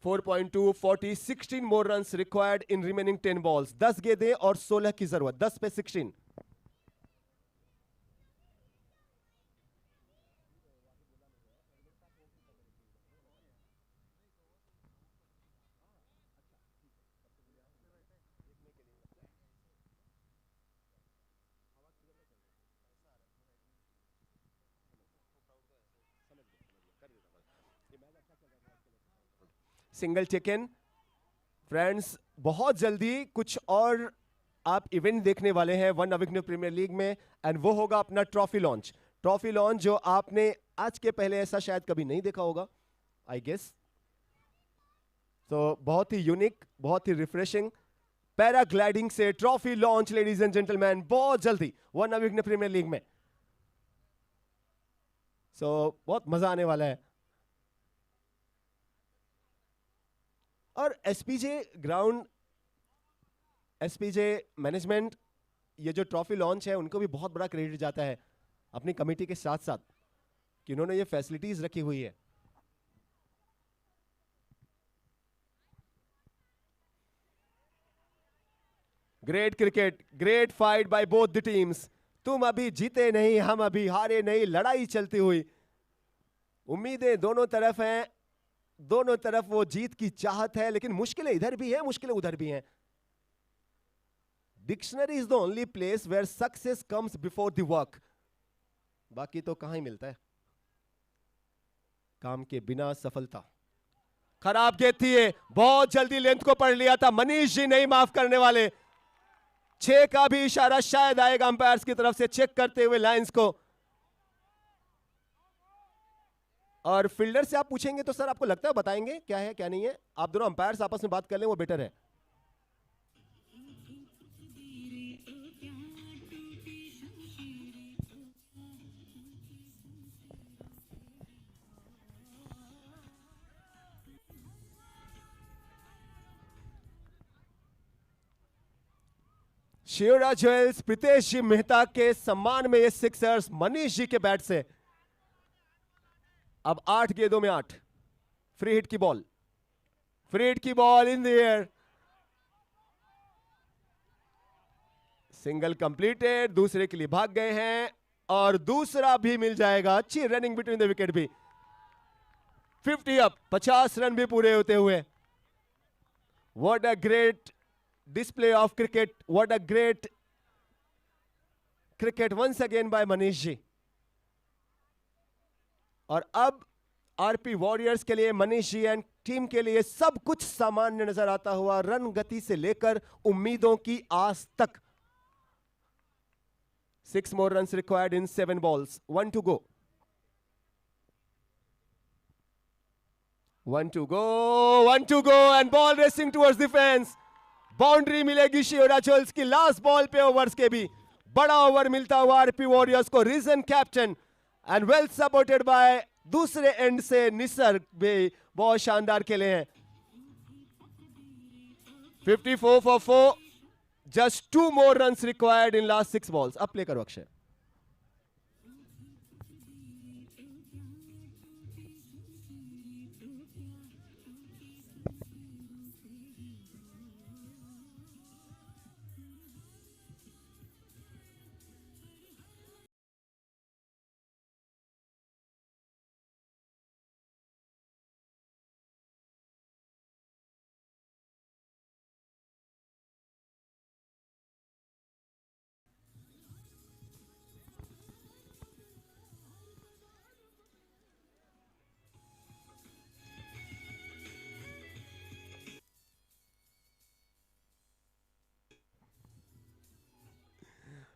4.2 40 16 more runs required in remaining 10 balls. 10 गेंदें और 16 की जरूरत, 10 पे 16। सिंगल चिकन फ्रेंड्स, बहुत जल्दी कुछ और आप इवेंट देखने वाले हैं वन अविघ्न प्रीमियर लीग में, एंड वो होगा अपना ट्रॉफी लॉन्च। ट्रॉफी लॉन्च जो आपने आज के पहले ऐसा शायद कभी नहीं देखा होगा, आई गेस। तो बहुत ही यूनिक, बहुत ही रिफ्रेशिंग। पैराग्लाइडिंग से trophy launch ladies and gentleman, बहुत जल्दी वन अविघ्न प्रीमियर लीग में। सो बहुत मजा आने वाला है। और एसपीजे ग्राउंड, एसपीजे मैनेजमेंट, ये जो ट्रॉफी लॉन्च है उनको भी बहुत बड़ा क्रेडिट जाता है अपनी कमेटी के साथ साथ कि उन्होंने ये फैसिलिटीज रखी हुई है। Great cricket, great fight by both the teams. तुम अभी जीते नहीं, हम अभी हारे नहीं, लड़ाई चलती हुई। उम्मीदें दोनों तरफ हैं, दोनों तरफ वो जीत की चाहत है, लेकिन मुश्किलें इधर भी हैं, मुश्किलें उधर भी हैं। Dictionary is the only place where success comes before the work. बाकी तो कहां ही मिलता है काम के बिना सफलता। खराब गेंद थी ये, बहुत जल्दी लेंथ को पढ़ लिया था, मनीष जी नहीं माफ करने वाले। 6 का भी इशारा शायद आएगा अंपायर्स की तरफ से, चेक करते हुए लाइंस को। और फील्डर से आप पूछेंगे तो सर आपको लगता है बताएंगे क्या है क्या नहीं है? आप दोनों अंपायर्स आपस में बात कर लें, वो बेटर है। शियोरा ज्वेल्स प्रीतेश जी मेहता के सम्मान में ये सिक्सर्स मनीष जी के बैट से। अब 8 गेंदों में 8। फ्री हिट की बॉल, फ्री हिट की ball in the air. Single completed, दूसरे के लिए भाग गए हैं और दूसरा भी मिल जाएगा। अच्छी रनिंग बिटवीन द विकेट भी। 50 अप, 50 रन भी पूरे होते हुए। What a great display of cricket, what a great cricket once again by Manish ji. और अब आरपी वॉरियर्स के लिए, मनीष जी एंड टीम के लिए सब कुछ सामान्य नजर आता हुआ, रन गति से लेकर उम्मीदों की आस तक। 6 more runs required in 7 balls, 1 to go, 1 to go, 1 to go and ball racing towards the fence। Boundary मिलेगी शियोरा ज्वेल्स की लास्ट बॉल पे ओवर्स के भी। बड़ा ओवर मिलता हुआ आरपी वॉरियर्स को, रीजन captain and well supported by दूसरे एंड से निसर्ग भी बहुत शानदार खेले हैं। 54 for 4, just 2 more runs required in last 6 balls. अब प्ले करो अक्षय।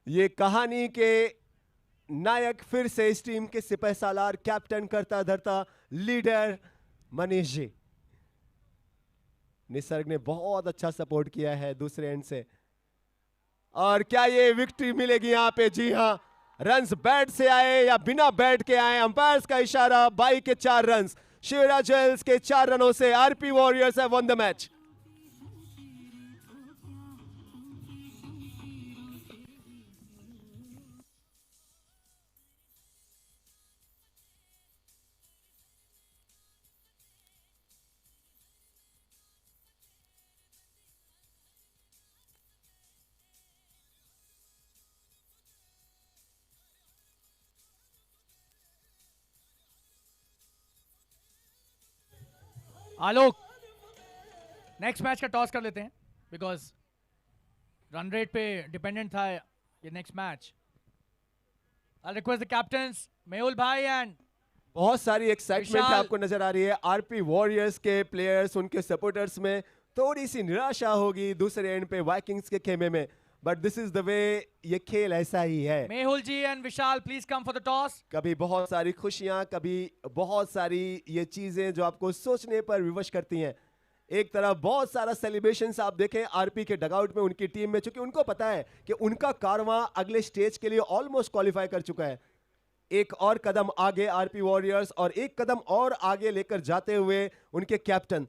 ये कहानी के नायक फिर से इस टीम के सिपह सालार, कैप्टन करता धरता लीडर मनीष जी। निसर्ग ने बहुत अच्छा सपोर्ट किया है दूसरे एंड से, और क्या ये विक्ट्री मिलेगी यहां पे? जी हां, रन्स बैट से आए या बिना बैट के आए, अंपायर्स का इशारा, बाई के 4 रन्स, शिवराज ज्वेल्स के 4 रनों से RP warriors have one the match. Alok, next match का टॉस कर लेते हैं बिकॉज रन रेट पे डिपेंडेंट था ये next match. I request the captains Mehul भाई एंड बहुत सारी एक्साइटमेंट विशाल। आपको नजर आ रही है। आरपी वॉरियर्स के प्लेयर्स, उनके सपोर्टर्स में थोड़ी सी निराशा होगी दूसरे एंड पे वाइकिंग्स के खेमे में, but this is the way, ये खेल ऐसा ही है। Mehul ji and Vishal please come for the toss. कभी बहुत सारी खुशियां, कभी बहुत सारी ये चीजें जो आपको सोचने पर विवश करती हैं। एक तरफ बहुत सारा सेलिब्रेशंस आप देखें आरपी के डगआउट में उनकी टीम में, क्योंकि उनको पता है कि उनका कारवां अगले स्टेज के लिए ऑलमोस्ट क्वालिफाई कर चुका है। एक और कदम आगे आरपी वॉरियर्स, और एक कदम और आगे लेकर जाते हुए उनके कैप्टन